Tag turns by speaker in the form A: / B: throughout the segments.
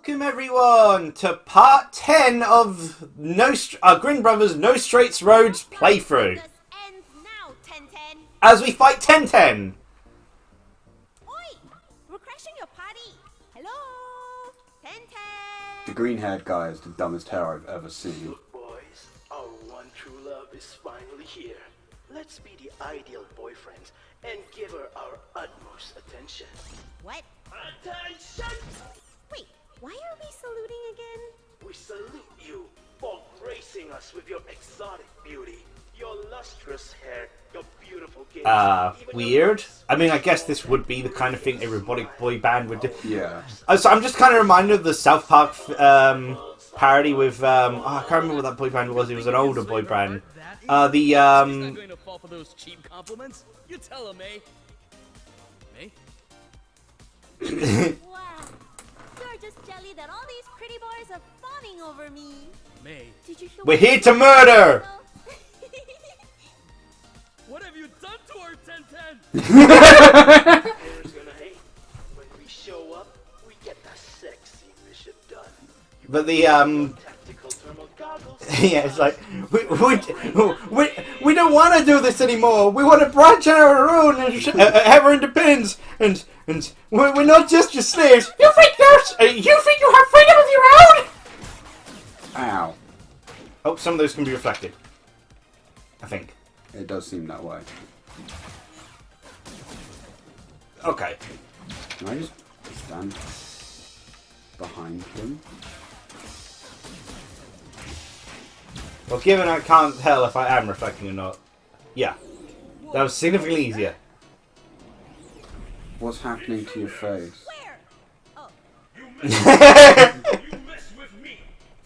A: Welcome everyone to part 10 of Grin Brothers No Straights Roads playthrough. As we fight 10-10.
B: Oi! We're crashing your party. Hello? 10-10.
C: The green-haired guy is the dumbest hair I've ever seen.
D: Look, boys, our one true love is finally here. Let's be the ideal boyfriends and give her our utmost attention.
B: What?
D: Attention!
B: Wait, why are we saluting again?
D: We salute you for gracing us with your exotic beauty, your lustrous hair, your beautiful gaze.
A: Weird. I mean, I guess this would be the kind of thing a robotic boy band would do.
C: Yeah.
A: So I'm just kind of reminded of the South Park parody with, I can't remember what that boy band was. It was an older boy band.
E: She's not going to fall for those cheap compliments. You tell her, May. May?
B: Wow. You're just jelly that all these pretty boys are fawning over me.
E: May.
B: Did you hear
A: We're here to murder!
E: What have you done to her, 10-10?
D: Haters gonna hate. When we show up, we get the sexy mission done.
A: But the,
D: Tactical thermal goggles.
A: yeah, it's like, we don't want to do this anymore. We want to branch out our own and have our independence. And we're not just your slaves. You think you have freedom of your own?
C: Ow.
A: Oh, some of those can be reflected. I think.
C: It does seem that way.
A: Okay.
C: Can I just stand behind him?
A: Well, given I can't tell if I am reflecting or not. Yeah. That was significantly easier.
C: What's happening to your face?
B: Where? Oh.
F: You mess with me!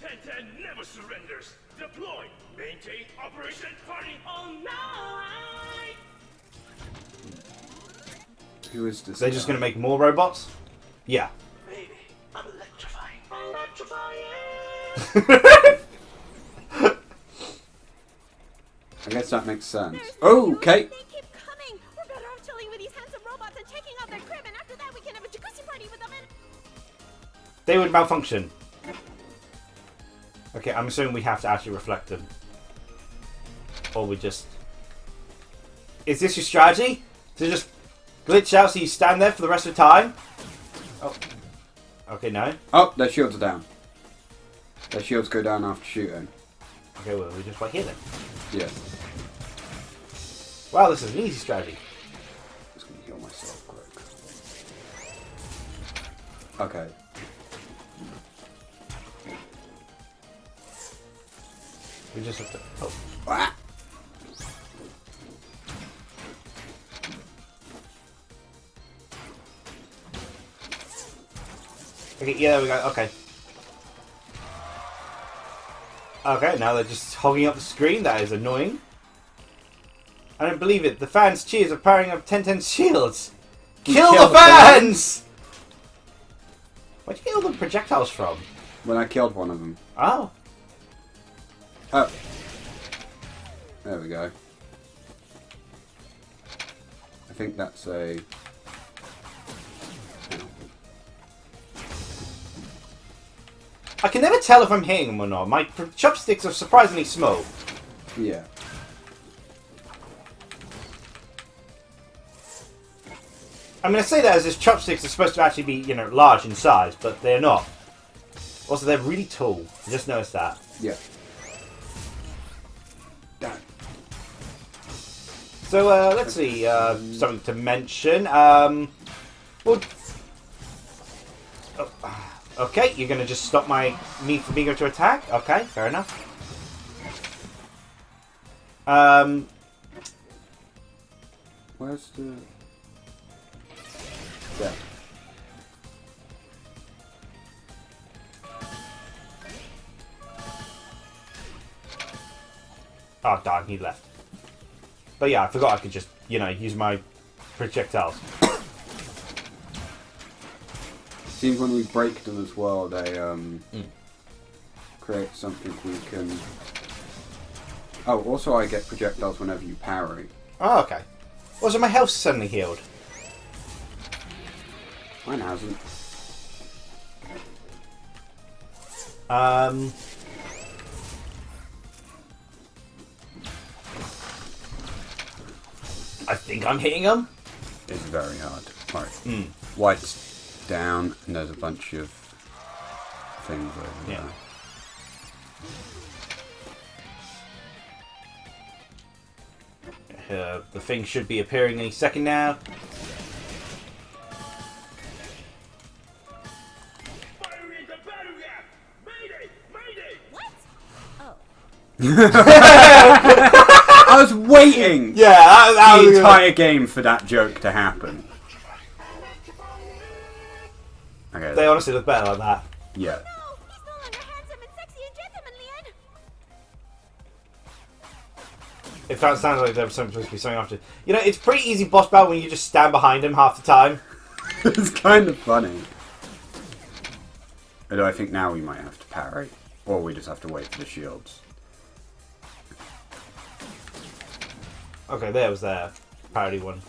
F: 10-10 never surrenders! Deploy! Maintain Operation Party all night!
C: Who is this?
A: They're just going to make more robots? Yeah.
D: Baby, I'm electrifying. Electrifying!
C: I guess that makes sense.
B: There's
C: Oh,
B: no
C: okay.
B: use. They keep coming. We're better off chilling with these handsome robots and checking out their crib, and after that we can have a jacuzzi party with them and...
A: They would malfunction. Okay, I'm assuming we have to actually reflect them. Or we just... Is this your strategy? To just glitch out so you stand there for the rest of the time? Oh. Okay, no.
C: Oh, their shields are down. Their shields go down after shooting.
A: Okay, well, we just right here then.
C: Yeah.
A: Wow, this is an easy strategy.
C: Just gonna heal myself quick. Okay.
A: We just have to... Oh.
C: Ah!
A: Okay, yeah, there we go. Okay. Okay, now they're just hogging up the screen. That is annoying. I don't believe it. The fans' cheers are powering up 10-10's shields. Kill the fans! Where'd you get all the projectiles from?
C: When I killed one of them.
A: Oh.
C: Oh. There we go. I think that's a...
A: I can never tell if I'm hitting them or not. My chopsticks are surprisingly small.
C: Yeah.
A: I mean, I say that as if chopsticks are supposed to actually be, you know, large in size, but they're not. Also, they're really tall. I just noticed that.
C: Yeah. Damn.
A: So, let's see. Something to mention. Well, okay, you're going to just stop me from being able to attack? Okay, fair enough.
C: Where's the... Yeah.
A: Oh, darn, he left. But yeah, I forgot I could just, you know, use my projectiles.
C: Seems when we break them as well, they create something we can... Oh, also I get projectiles whenever you parry.
A: Oh, okay. Also, my health's suddenly healed.
C: Mine hasn't.
A: I think I'm hitting him.
C: It's very hard. Right. White's down, and there's a bunch of things over
A: Yeah.
C: there.
A: The thing should be appearing any second now.
F: Firing the battle gap! Mayday! Mayday!
B: What? Oh.
C: I was waiting
A: Yeah, that
C: the
A: was
C: entire game for that joke to happen. Okay.
A: They honestly look better like that.
C: Yeah.
B: No, he's no longer handsome and sexy and gentlemanly and...
A: It sounds like there was supposed to be something after. You know, it's pretty easy boss battle when you just stand behind him half the time.
C: It's kind of funny. Although I think now we might have to parry. Or we just have to wait for the shields.
A: Okay, there was their parody one.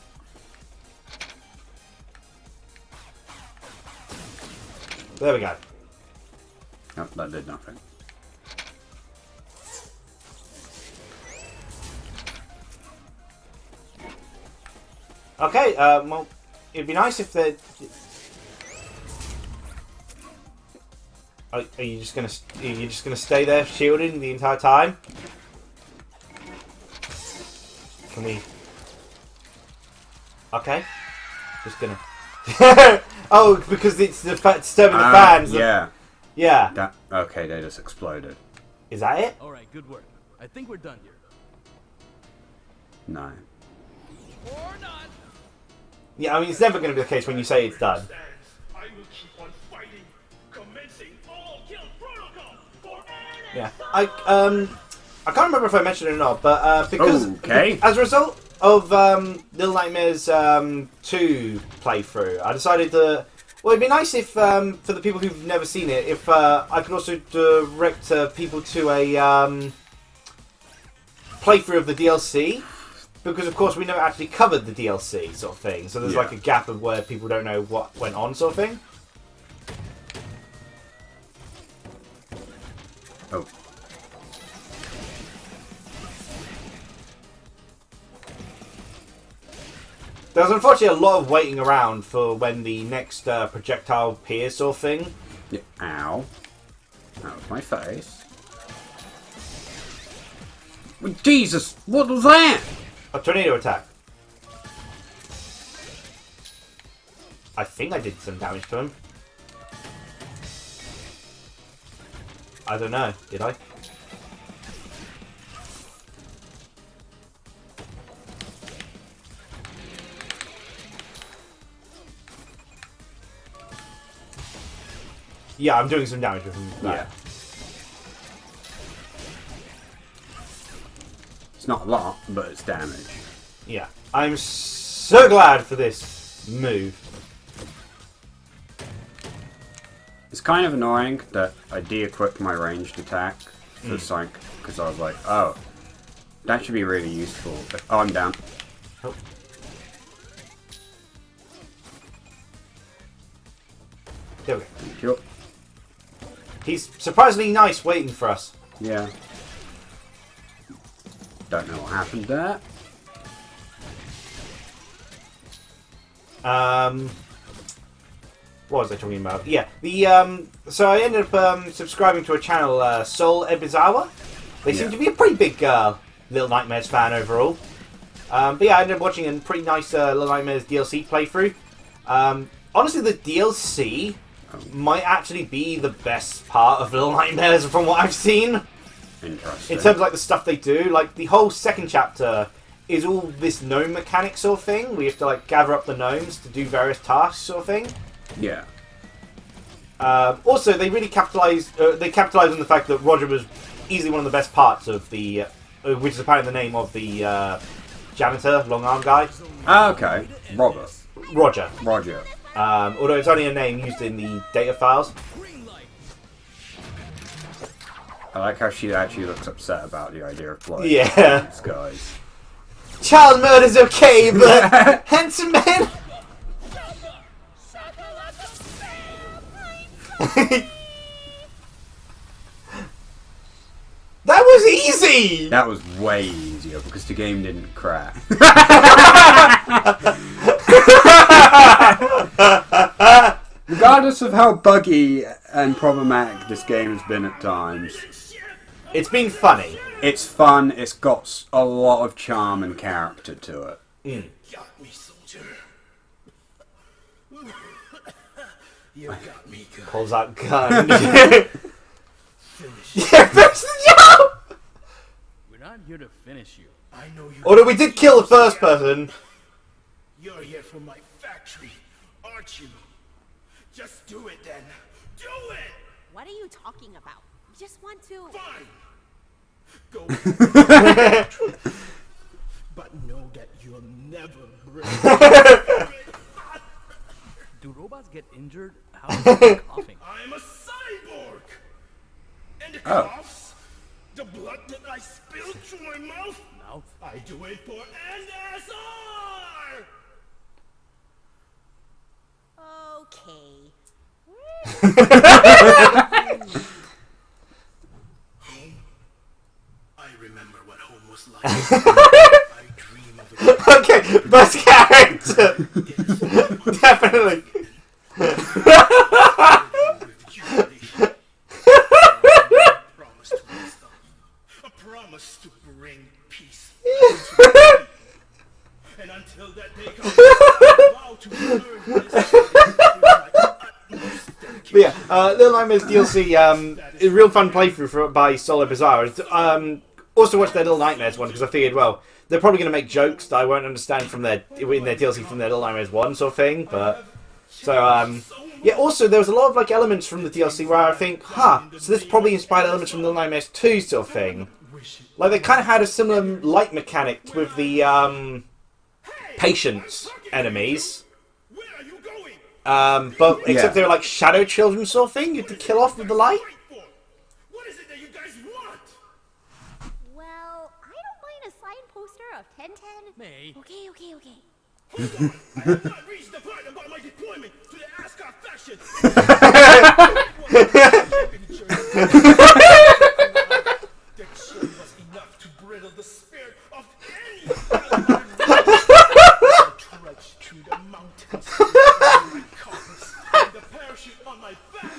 A: There we go.
C: Nope, that did nothing.
A: Okay, well, it'd be nice if the. Are you just gonna stay there shielding the entire time? Can we? Okay, just gonna. Oh, because it's disturbing the fans.
C: Yeah.
A: Yeah.
C: That, okay, they just exploded.
A: Is that it?
E: Alright, good work. I think we're done here.
C: No.
E: Or not.
A: Yeah, I mean it's never going to be the case when you say it's done.
F: Stands. I will keep on fighting, commencing all kill protocol for
A: Yeah. I can't remember if I mentioned it or not, but because
C: Okay.
A: as a result of Little Nightmares 2 playthrough, I decided to. Well, it'd be nice if for the people who've never seen it, if I could also direct people to a playthrough of the DLC, because of course we never actually covered the DLC sort of thing. So there's
C: Yeah.
A: like a gap of where people don't know what went on, sort of thing.
C: Oh.
A: There was unfortunately a lot of waiting around for when the next projectile appears, sort of thing.
C: Yeah. Ow. That was my face. Well, Jesus, what was that?
A: A tornado attack. I think I did some damage to him. I don't know. Did I? Yeah, I'm doing some damage with him.
C: Yeah. It's not a lot, but it's damage.
A: Yeah. I'm so glad for this move.
C: It's kind of annoying that I de-equipped my ranged attack for Psych, because I was like, oh, that should be really useful. Oh, I'm down.
A: Oh. There we go.
C: Thank you.
A: He's surprisingly nice waiting for us.
C: Yeah. Don't know what happened there.
A: What was I talking about? Yeah, the so I ended up subscribing to a channel, Soul Ebizawa. They seem
C: Yeah.
A: to be a pretty big Little Nightmares fan overall. But yeah, I ended up watching a pretty nice Little Nightmares DLC playthrough. Honestly, the DLC might actually be the best part of Little Nightmares from what I've seen.
C: Interesting.
A: In terms of like the stuff they do, like the whole second chapter is all this gnome mechanic sort of thing. We have to like gather up the gnomes to do various tasks sort of thing.
C: Yeah.
A: Also, they really capitalized. They capitalized on the fact that Roger was easily one of the best parts of the, which is apparently the name of the janitor, long arm guy.
C: Ah, okay. Robert.
A: Roger.
C: Roger.
A: Although it's only a name used in the data files.
C: I like how she actually looks upset about the idea of blowing
A: Yeah.
C: these guys.
A: Child murder's okay, but handsome man. was easy!
C: That was way easier because the game didn't crash. Regardless of how buggy and problematic this game has been at times,
A: It's been funny.
C: it's fun, it's got a lot of charm and character to it.
F: Got me, soldier. You got me good.
A: Pulls out gun. Yeah, finish the job!
E: We're not here to finish you.
F: I know you.
A: Although we did kill the first person.
F: You're here for my factory, aren't you? Just do it then. Do it!
B: What are you talking about? We just want to.
F: Fine! Go. But know that you'll never break.
E: Do robots get injured? How is it coughing?
F: I'm a cyborg! And the
C: Oh.
F: coughs? The blood that I spilled through my mouth?
E: Mouth?
F: I do it for NSR!
B: Okay.
F: I remember what home was like. I dream of it.
A: Okay, best character! Definitely.
F: A promise to bring peace. And until that day comes, I vow to earn this with my utmost dedication.
A: But yeah, Little Nightmares DLC, a real fun playthrough by Solo Bizarre. Also watched their Little Nightmares one because I figured, well, they're probably going to make jokes that I won't understand from in their DLC from their Little Nightmares 1 sort of thing. But so yeah, also there was a lot of like elements from the DLC where I think, so this probably inspired elements from Little Nightmares 2 sort of thing. Like they kind of had a similar light mechanic with the patience enemies.
F: Where are you going?
A: But except they were like shadow children sort of thing you had to kill off with the light.
F: What is it that you guys want?
B: Well, I don't mind a sign poster of 1010.
E: May.
B: Okay.
F: Hold on. I have not reached the part about my deployment to the Ascot faction. That show was enough to brittle the spirit of any I trudged through the mountains with my compass and the parachute on my back.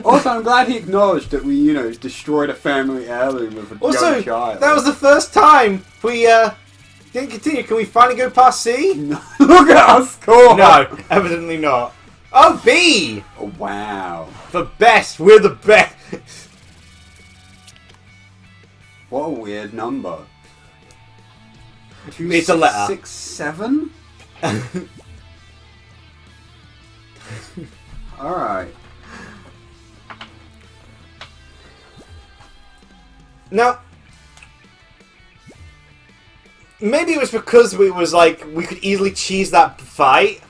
C: Also, I'm glad he acknowledged that we, destroyed a family heirloom of a
A: Also,
C: young child.
A: that was the first time we didn't continue. Can we finally go past C?
C: Look at our score!
A: No, evidently not. Oh, B!
C: Oh, wow.
A: For best, we're the best.
C: What a weird number.
A: It's a letter.
C: 6, 7? Alright.
A: Now, maybe it was because we could easily cheese that fight,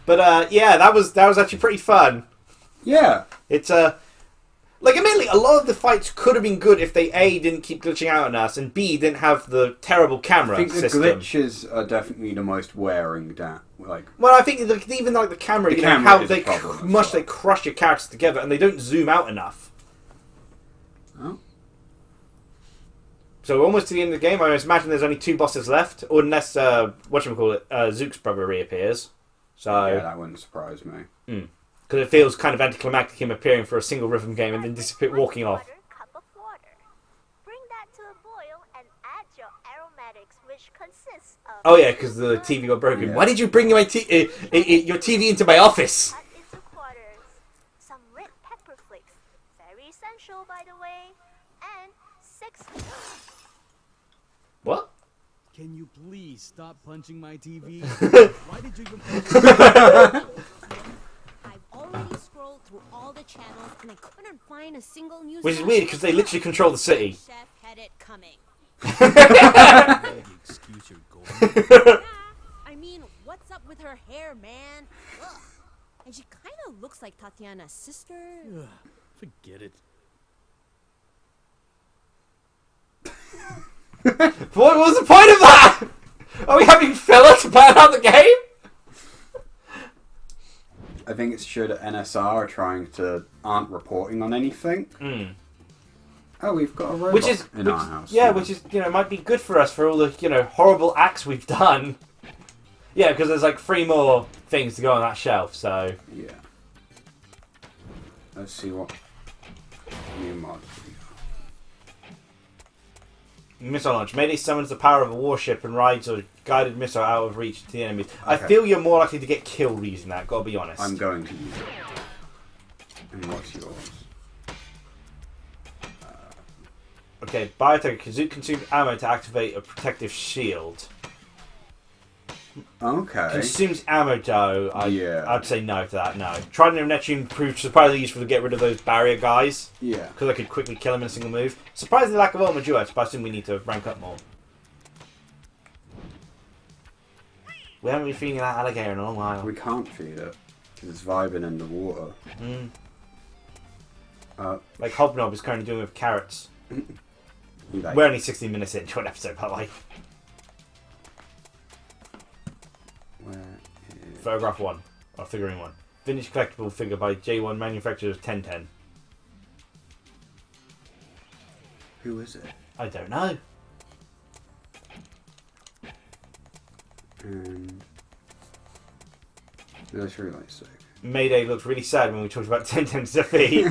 A: but yeah, that was actually pretty fun.
C: Yeah.
A: It's admittedly, a lot of the fights could have been good if they A, didn't keep glitching out on us, and B, didn't have the terrible camera
C: I think the
A: system.
C: glitches are definitely the most wearing down.
A: Well, I think even like the camera,
C: The
A: you know,
C: camera
A: how
C: is
A: they
C: a problem as
A: much
C: well.
A: they crush your characters together, and they don't zoom out enough.
C: Oh.
A: So we're almost to the end of the game. I imagine there's only 2 bosses left, or unless Zook's brother reappears. So
C: Yeah, that wouldn't surprise me.
A: because it feels kind of anticlimactic him appearing for a single rhythm game and then walking off.
G: Cup of water. Bring that to a boil and add your aromatics, which consists of.
A: Oh yeah, because the TV got broken.
C: Yeah.
A: Why did you bring your TV into my office?
G: Cut into quarters. Some red pepper flakes, very essential, by the way, and 6.
A: What?
E: Can you please stop punching my TV? Why did you even punch it?
B: I've already scrolled through all the channels and I couldn't find a single news.
A: Which is weird because they literally control the city.
B: Chef had it coming.
E: The excuse you're going.
B: Yeah, I mean, what's up with her hair, man? Ugh. And she kind of looks like Tatiana's sister.
E: Ugh, forget it.
A: What was the point of that? Are we having filler to plan out the game?
C: I think it's sure that NSR aren't reporting on anything. Oh, we've got a robot
A: Which is,
C: in our house.
A: yeah, which is, might be good for us for all the, horrible acts we've done. Yeah, because there's like 3 more things to go on that shelf, so...
C: Yeah. Let's see what new mods we got.
A: Missile launch. Mayday summons the power of a warship and rides a guided missile out of reach to the enemy.
C: Okay.
A: I feel you're more likely to get killed using that, gotta be honest.
C: I'm going to use it. And what's yours?
A: Okay, Biotech consumes ammo to activate a protective shield.
C: Okay.
A: Consumes ammo though.
C: Yeah.
A: I'd say no to that, no. Trident of Neptune proved surprisingly useful to get rid of those barrier guys.
C: Yeah.
A: Because I could quickly kill them in a single move. Surprisingly lack of armor duets, but I assume we need to rank up more. We haven't been feeding that alligator in a long while.
C: We can't feed it. Because it's vibing in the water.
A: Mm.
C: Uh,
A: Like Hobnob is currently doing with carrots.
C: like,
A: We're only 16 minutes into an episode, by the way.
C: where is...
A: Photograph 1. Or figurine 1. Vintage collectible figure by J1 manufacturer of 1010.
C: Who is it?
A: I don't know.
C: And... That's really sick.
A: Mayday looked really sad when we talked about 1010's defeat.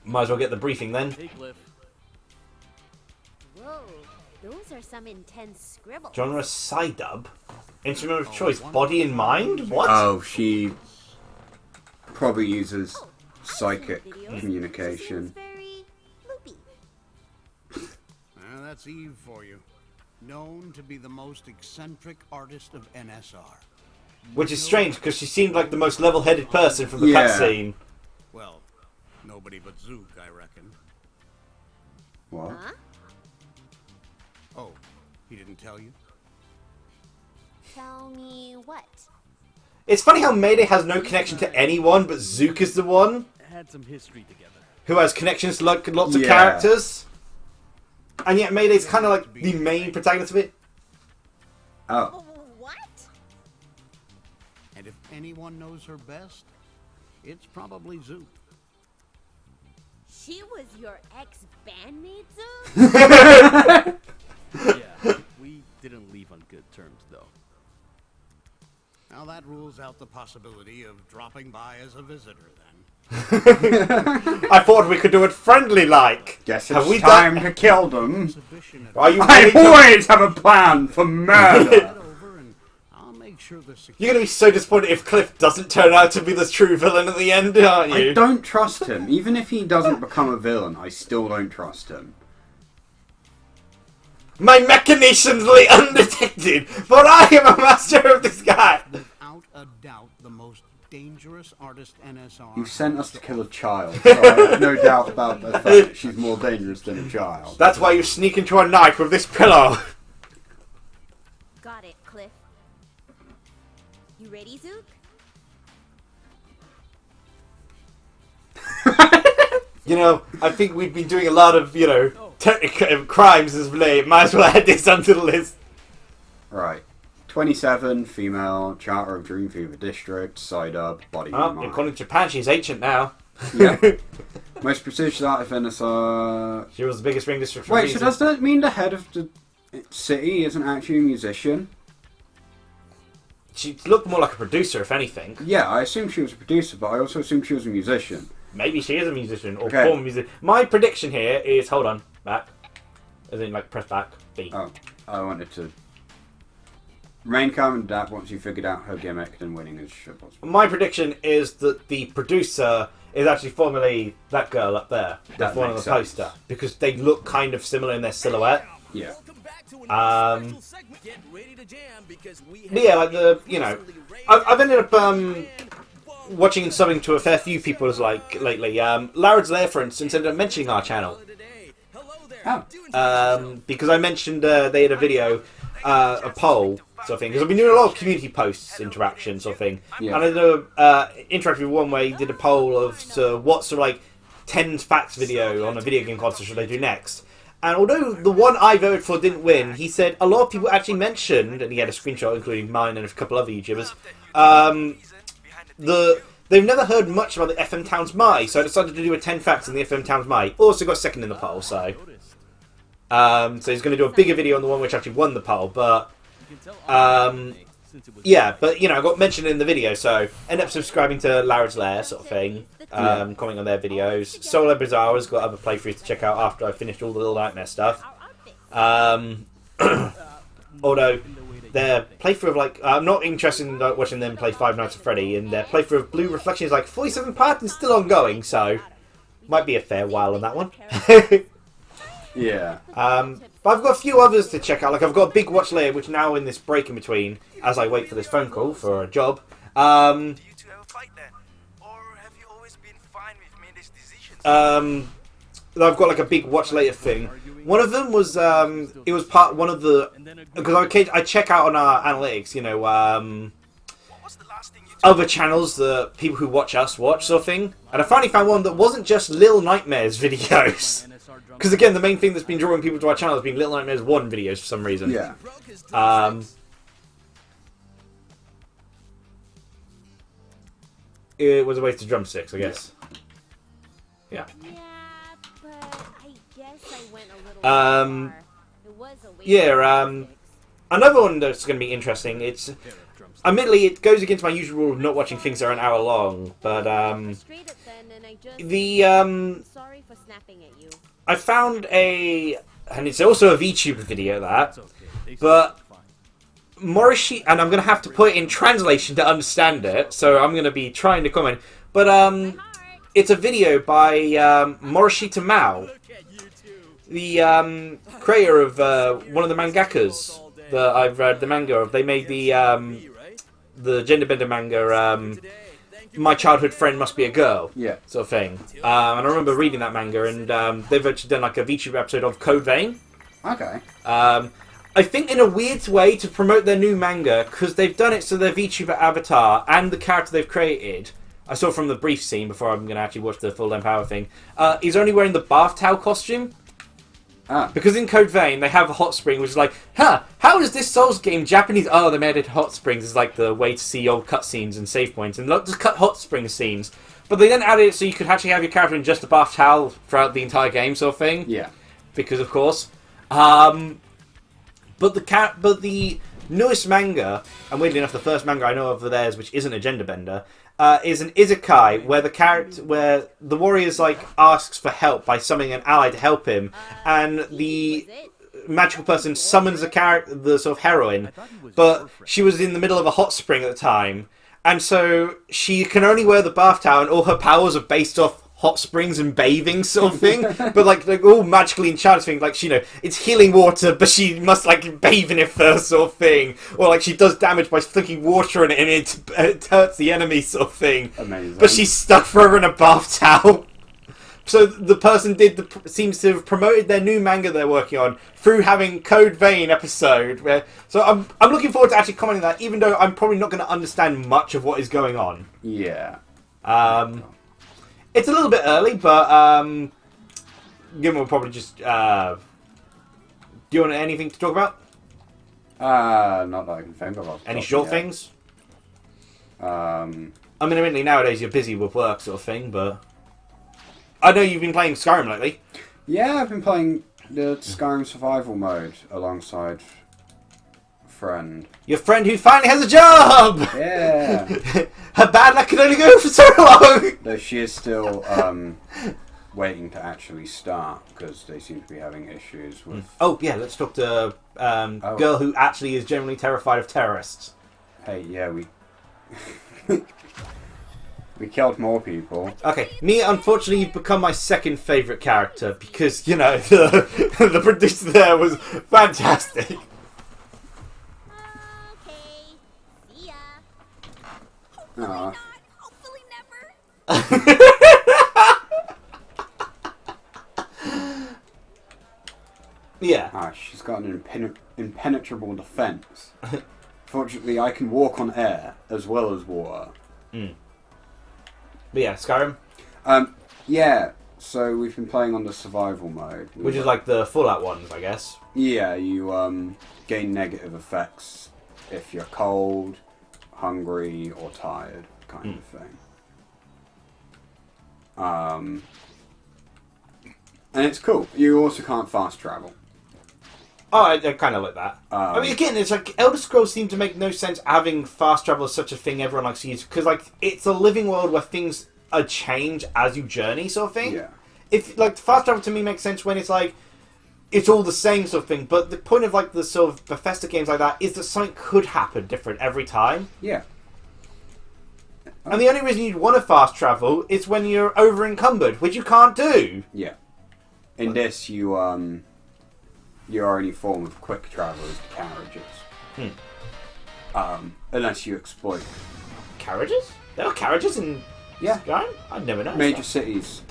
A: Might as well get the briefing then.
E: Hey, Cliff.
B: Whoa, those are some intense scribbles.
A: Genre side dub. Instrument of choice, body and mind? What?
C: Oh, she probably uses
B: Oh,
C: psychic
B: I've seen videos.
C: communication.
B: She seems very loopy.
H: That's Eve for you. Known to be the most eccentric artist of NSR.
A: Which is strange because she seemed like the most level-headed person from the
C: Yeah.
A: cutscene.
H: Well, nobody but Zook, I reckon.
C: What?
B: Huh?
H: Oh, he didn't tell you?
B: Tell me what?
A: It's funny how Mayday has no connection to anyone, but Zook is the one
E: Had some history together.
A: who has connections to like, lots of
C: Yeah.
A: characters. And yet Mayday's kind of like the main protagonist of it.
C: Oh.
B: What?
H: And if anyone knows her best, it's probably Zook.
B: She was your ex-bandmate, Zook?
E: Yeah, we didn't leave on good terms, though.
H: Now that rules out the possibility of dropping by as a visitor, then.
A: I thought we could do it friendly-like.
C: Guess
A: Have
C: it's
A: we
C: time
A: done?
C: to kill them.
H: Exhibition at
A: Are you
C: I
A: ready to...
C: always have a plan for murder.
H: Head over and I'll make sure the security...
A: You're gonna be so disappointed if Cliff doesn't turn out to be the true villain at the end, aren't you?
C: I don't trust him. Even if he doesn't become a villain, I still don't trust him.
A: My machinations lay undetected, for I am a master of disguise.
H: Without a doubt, the most dangerous artist NSR...
C: You sent us to kill a child, so I have no doubt about the fact that she's more dangerous than a child.
A: That's why you sneak into a night with this pillow.
B: Got it, Cliff. You ready, Zook?
A: I think we've been doing a lot of, crimes as of late. Might as well add this onto the list.
C: Right. 27, female, Charter of Dreamfever District, side up, body and
A: Oh,
C: mind.
A: according to Japan, she's ancient now.
C: Yeah. Most prestigious art of NSR...
A: She was the biggest ring district for a
C: Wait, so
A: reason.
C: does that mean the head of the city isn't actually a musician?
A: She looked more like a producer, if anything.
C: Yeah, I assumed she was a producer, but I also assumed she was a musician.
A: Maybe she is a musician, or
C: Okay.
A: former musician. My prediction here is, hold on, back. As in, press back, B.
C: Oh, I wanted to... Remain calm and adapt once you figured out her gimmick, then winning is shit possible.
A: My prediction is that the producer is actually formerly that girl up there. The
C: That
A: one on the
C: makes sense.
A: poster. Because they look kind of similar in their silhouette.
C: Yeah.
E: Welcome back to
A: Um,
E: another special segment. Get ready to jam because we
A: But yeah, I've ended up watching something to a fair few people lately. Larad's Lair, for instance, ended up mentioning our channel. Because I mentioned they had a video, a poll sort of thing. Because I've been doing a lot of community posts, interaction sort of thing.
C: Yeah.
A: And I did a interactive one where he did a poll of what sort of 10 facts video on a video game console should I do next. And although the one I voted for didn't win, he said a lot of people actually mentioned, and he had a screenshot including mine and a couple other YouTubers, the they've never heard much about the FM Towns Mai, so I decided to do a 10 facts in the FM Towns Mai. Also got second in the poll, so... so he's going to do a bigger video on the one which actually won the poll, but... yeah, but, you know, I got mentioned in the video, so end up subscribing to Larry's Lair, sort of thing. Commenting on their videos. Solo Bizarre's got other playthroughs to check out after I finished all the Little Nightmare stuff. Although, their playthrough of, like... I'm not interested in watching them play Five Nights at Freddy, and their playthrough of Blue Reflection is like 47 parts and still ongoing, so... Might be a fair while on that one.
C: Yeah.
A: But I've got a few others to check out. Like, I've got a big watch later, which now in this break in between, as I wait for this phone call for a job.
F: Do you two ever fight then? Or have you always been fine with Mayday decisions?
A: I've got like a big watch later thing. One of them was, it was one of the, because I check out on our analytics, you know,
F: What was the last thing you
A: other channels that people who watch us watch, sort of thing. And I finally found one that wasn't just Little Nightmares videos. Because again, the main thing that's been drawing people to our channel has been Little Nightmares 1 videos for some reason.
C: Yeah.
A: It was a waste of drumsticks, I guess. Yeah.
B: Yeah, but I guess I went a little
A: Um,
B: far. It was a waste
A: Yeah,
B: of drumsticks.
A: another one that's going to be interesting, it's... Admittedly, it goes against my usual rule of not watching things that are an hour long, but,
B: Frustrated then, and I just...
A: Sorry
B: for snapping at you.
A: I found a... And it's also a VTuber video, that. But... Morishi... And I'm going to have to put it in translation to understand it, so I'm going to be trying to comment. But, it's a video by, Morishi Tamao, the, creator of, one of the mangakas that I've read the manga of. They made the genderbender manga, My Childhood Friend Must Be a Girl, sort of thing. And I remember reading that manga, and they've actually done like a VTuber episode of Code Vein.
C: Okay.
A: I think in a weird way to promote their new manga, because they've done it so their VTuber avatar and the character they've created, I saw from the brief scene before I'm going to actually watch the full-length hour thing, he's only wearing the bath towel costume. Because in Code Vein, they have a hot spring, which is like, how is this Souls game Japanese? Oh, they made it hot springs is like the way to see old cutscenes and save points, and not just cut hot spring scenes. But they then added it so you could actually have your character in just a bath towel throughout the entire game, sort of thing.
C: Yeah.
A: Because of course. But the newest manga, and weirdly enough, the first manga I know of theirs, which isn't a gender bender, is an isekai where the warrior's like asks for help by summoning an ally to help him, and the magical person summons the sort of heroine, but she was in the middle of a hot spring at the time, and so she can only wear the bath towel, and all her powers are based off hot springs and bathing sort of thing, but like all magically enchanted thing, like, you know, it's healing water, but she must like bathe in it first sort of thing, or like she does damage by flicking water in it and it hurts the enemy sort of thing.
C: Amazing.
A: But she's stuck forever in a bath towel. So the person seems to have promoted their new manga they're working on through having Code Vein episode. So I'm looking forward to actually commenting on that, even though I'm probably not going to understand much of what is going on.
C: Yeah.
A: It's a little bit early, but Gim will probably just. Do you want anything to talk about?
C: Not that I can think of.
A: Any short things?
C: I
A: mean, admittedly nowadays you're busy with work, sort of thing, but I know you've been playing Skyrim lately.
C: Yeah, I've been playing the Skyrim survival mode alongside a friend.
A: Your friend who finally has a job.
C: Yeah.
A: Her bad luck can only go for so long.
C: Though she is still waiting to actually start because they seem to be having issues with.
A: Oh yeah, let's talk to girl who actually is generally terrified of terrorists.
C: Hey, yeah, we we killed more people.
A: Okay, me, unfortunately, you've become my second favourite character because, you know, the producer there was fantastic.
B: Okay, see ya.
C: Aw.
B: Hopefully never.
A: Yeah.
C: She's got an impenetrable defense. Fortunately, I can walk on air as well as water.
A: But yeah, Skyrim.
C: Yeah. So we've been playing on the survival mode,
A: Which is like the Fallout ones, I guess.
C: Yeah, you gain negative effects if you're cold, hungry, or tired, kind of thing. And it's cool. You also can't fast travel.
A: Oh, I kind of like that. I mean, again, it's like Elder Scrolls seem to make no sense having fast travel as such a thing everyone likes to use because, like, it's a living world where things change as you journey, sort of thing.
C: Yeah.
A: If like fast travel to me makes sense when it's like it's all the same sort of thing. But the point of like the sort of Bethesda games like that is that something could happen different every time.
C: Yeah.
A: And the only reason you'd want to fast travel is when you're over encumbered, which you can't do.
C: Yeah. In this, your only form of quick travel is the carriages. Unless you exploit
A: Carriages? There are carriages in Skyrim? I'd never noticed
C: major
A: that.
C: cities.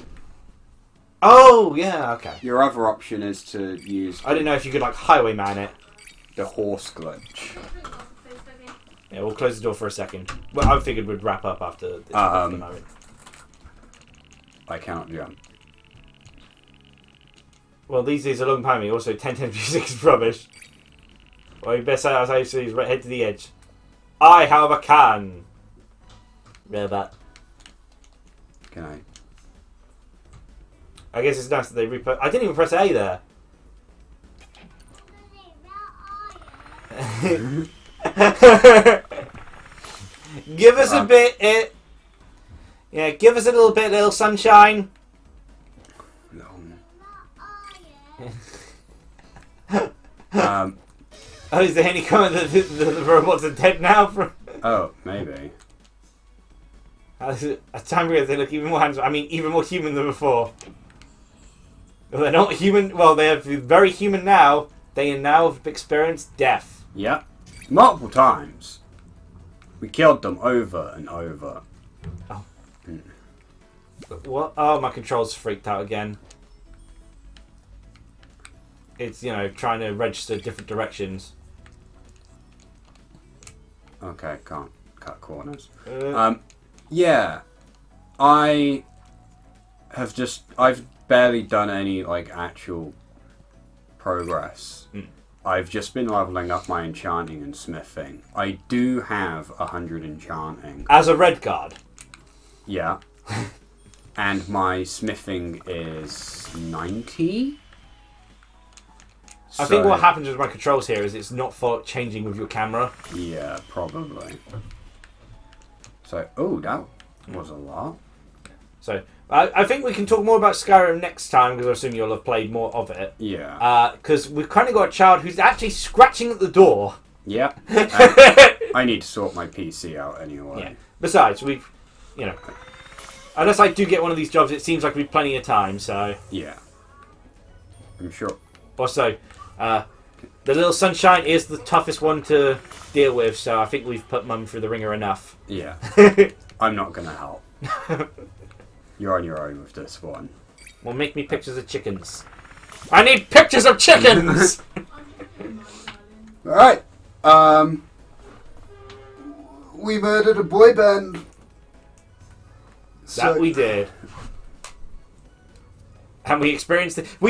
A: Oh, yeah, okay.
C: Your other option is to use
A: I didn't know if you could like highwayman it.
C: the horse glitch.
A: Yeah, we'll close the door for a second. Well, I figured we'd wrap up after this moment.
C: I cannot jump.
A: Well, these days are long timing. Also, 1010 music is rubbish. Well, you best say as I say is right head to the edge. I, however, can. Robot.
C: Can I?
A: I guess it's nice that they I didn't even press A there. Give us a bit, yeah, give us a little bit, little sunshine. Oh, is there any comment that the robots are dead now?
C: Oh, maybe.
A: A time ago they look even more handsome. I mean, even more human than before. Well, they're not human. Well, they are very human now. They now have experienced death.
C: Yeah. Multiple times. We killed them over and over.
A: Oh. What? Oh, my controls freaked out again. It's, you know, trying to register different directions.
C: Okay, can't cut corners.
A: Yeah.
C: I've barely done any, like, actual progress. I've just been leveling up my enchanting and smithing. I do have 100 enchanting.
A: As a red guard?
C: Yeah. And my smithing is 90?
A: I think what happens with my controls here is it's not changing with your camera.
C: Yeah, probably. So, oh, that was a lot.
A: So, I think we can talk more about Skyrim next time, because I assume you'll have played more of it.
C: Yeah.
A: Because we've kind of got a child who's actually scratching at the door.
C: Yeah. I need to sort my PC out anyway.
A: Yeah. Besides, we've, you know, unless I do get one of these jobs, it seems like we've plenty of time, so...
C: Yeah. I'm sure.
A: Also, the little sunshine is the toughest one to deal with, so I think we've put Mum through the ringer enough.
C: Yeah. I'm not going to help. You're on your own with this one.
A: Well, make me pictures of chickens. I need pictures of chickens!
C: Alright. We murdered a boy band.
A: That we did. And we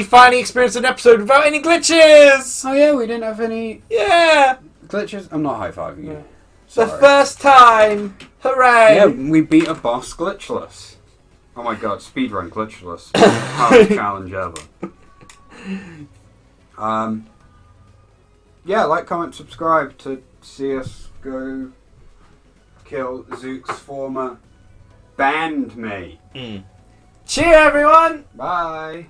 A: finally experienced an episode without any glitches!
C: Oh yeah, we didn't have any
A: Yeah!
C: glitches. I'm not high-fiving you.
A: The first time! Hooray!
C: Yeah, we beat a boss glitchless. Oh my god, speedrun glitchless. Hardest challenge ever. Yeah, like, comment, subscribe to see us go kill Zook's former bandmate.
A: Cheer, everyone!
C: Bye.